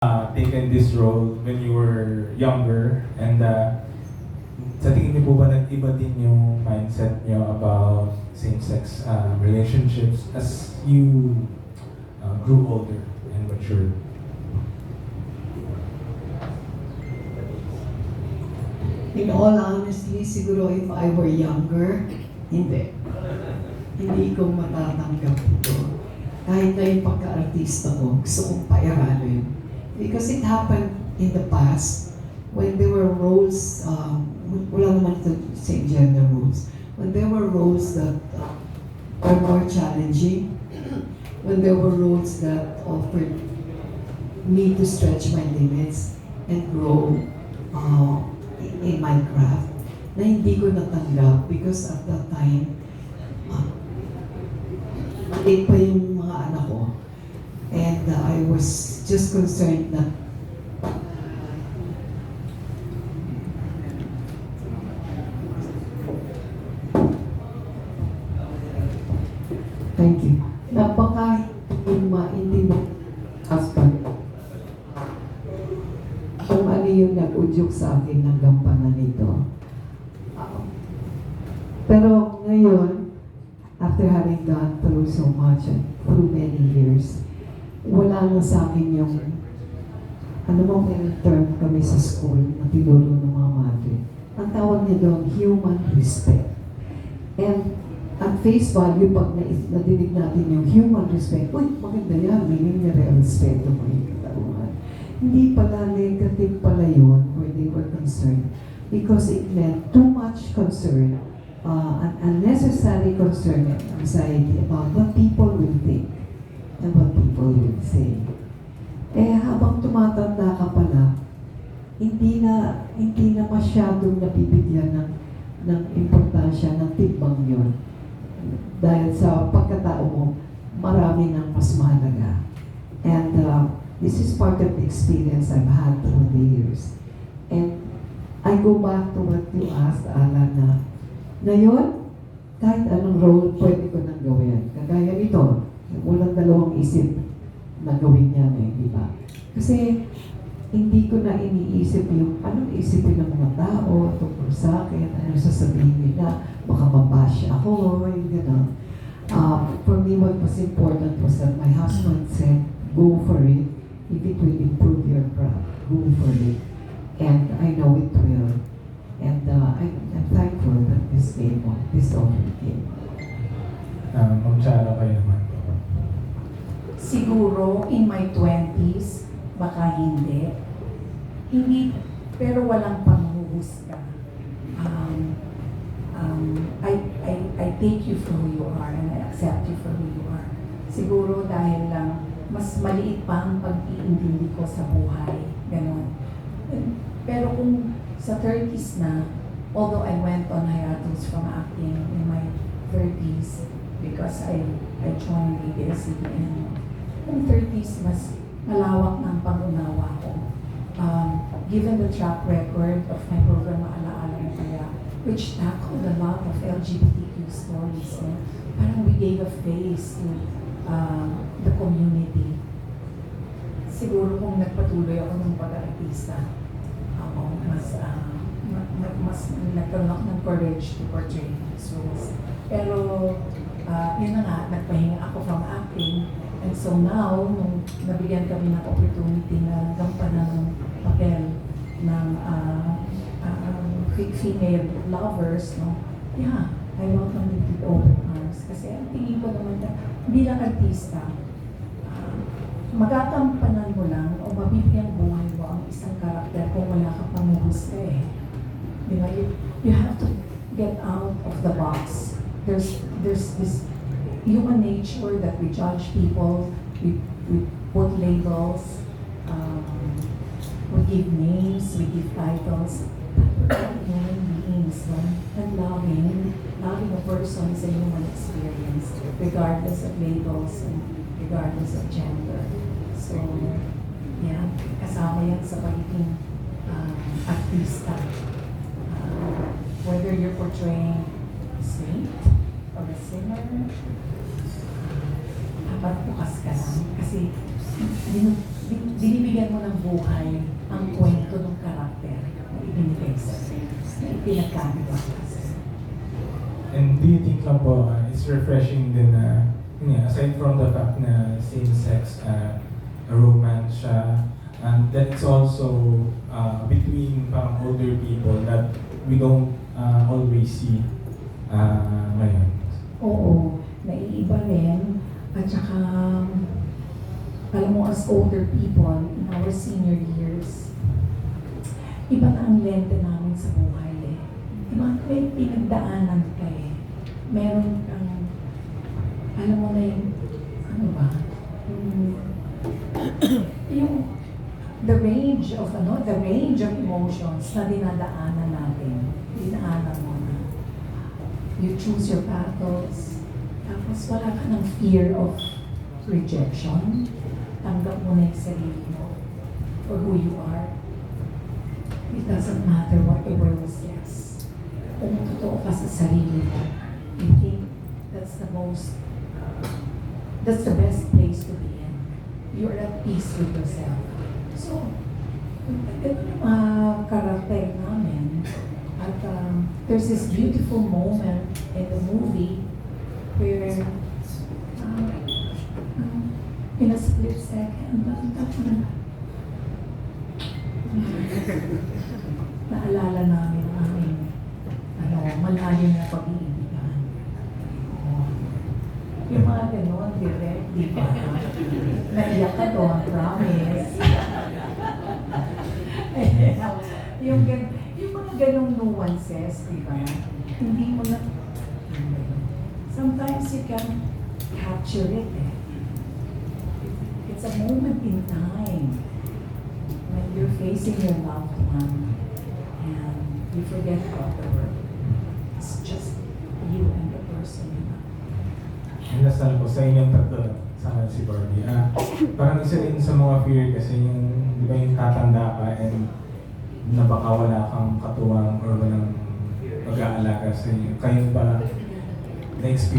taken this role when you were younger, and sa tingin niyo po ba nag-iba din yung mindset niyo about same-sex relationships as you grew older and matured? In all honesty, siguro if I were younger, hindi. Hindi ko matatanggap ito. Kahit na yung pagka-artista ko, gusto kong pairalin. Because it happened in the past, when there were roles, wala naman ito same gender roles, when there were roles that are more challenging, when there were roles that offered me to stretch my limits and grow in my craft, na hindi ko natanggap because at that time, maliit pa yung mga anak ko. And I was just concerned na thank you. Napaka yung maintindihan husband kung ano yung nag-udyok sa akin ng gampanan nito. Pero ngayon, after having gone through so much and through many years, wala na sa akin yung, ano mo may term kami sa school na tinuro ng mga madre. Ang tawag niya doon, human respect. And at face value, pag nadinig natin yung human respect, uy, maganda yan, meaning nire-respeto mo yung katawan. Hindi pala negative pala yun where they were concerned because it meant too much concern, an unnecessary concern and anxiety about what people will think and what people will say. Eh habang tumatanda ka pala, hindi na masyadong nabibigyan ng importansya ng timbang yun. Dahil sa pagkatao mo, marami nang mas mahalaga. And this is part of the experience I've had through the years. And I go back to what you asked, Alan, na ngayon, kahit anong role pwede ko nang gawin. Kagaya nito, walang dalawang isip na gawin yan di ba? Kasi hindi ko na iniisip yung anong isipin ng mga tao tungkol sa akin, ano sasabihin nila, baka mabash ako, yung gano'n. For me, what was important was that my husband said, go for it. If it will improve your craft, go for it. And I know it will. And I'm thankful that this offer came. Mag-chara kayo naman. Siguro in my 20s, baka hindi. Hindi, pero walang panghuhusga. I take you for who you are and I accept you for who you are. Siguro dahil lang mas maliit pa ang pag-iintindi ko sa buhay. Ganon. Pero kung sa 30s na, although I went on hiatus from acting in my 30s because I joined ABS-CBN. Kung 30s, mas malawak na ang pag-unawa ko. Given the track record of my program, Alaala Mo Kaya, which tackled a lot of LGBTQ stories, parang we gave a face to the community. Siguro kung nagpatuloy ako ng pag-artista, ako mas nagkaroon ako ng courage to portray these roles. Pero yun na nga, nagpahinga ako from acting. And so now, nung nabigyan kami ng opportunity na gampanan ng papel ng female lovers, yeah, I welcome you with open arms. Kasi ang tingin ko naman na bilang artista, magatampanan mo lang o mabibigyan buhay mo ang isang karakter kung wala ka pang mahusga Diba? You have to get out of the box. There's this human nature that we judge people, we put labels, we give names, we give titles. But we're human beings, and loving a person is a human experience, regardless of labels and regardless of gender. So, yeah, kasama yan sa pagiging artista. Whether you're portraying a saint or a sinner, dapat bukas ka lang. Kasi binibigyan mo ng buhay ang kwento ng karakter na ibinigay sa'yo, na ipinagkagawa ka sa'yo. And do you think lang po, it's refreshing din na, aside from the fact na same-sex romance siya, and that it's also between parang older people that we don't always see ngayon. Oo, naiiba rin. At saka, alam mo, as older people in our senior years, iba na ang lente namin sa buhay eh. Diba, may pinagdaanan ka eh. Meron kang, alam mo na yung, ano ba, yung the range of emotions na dinadaanan natin, dinaanan mo na. You choose your battles, tapos wala ka ng fear of rejection. Tanggap mo na yung sarili mo for who you are. It doesn't matter what the world says. Kung totoo ka sa sarili mo, I think that's the best place to be in. You're at peace with yourself. So, ganun yung mga karakter namin. At there's this beautiful moment in the movie where in a split second, naalala namin ang aming malalim na pag-iibigan. Yung mga ganon, direct, di ba? Naiyak ka doon, promise. yung mga ganong nuances, di ba? Hindi mo na, sometimes you can capture it eh. It's a moment in time when you're facing your loved one and you forget about the world. It's just you and the person you love. Ang nasal ko sa inyong tatlo, sa si Barbie. Parang isa rin sa mga fear kasi yung, di ba yung tatanda ka and na baka wala kang katuwang or walang pag-aalaga sa inyo. Kayo ba na-experience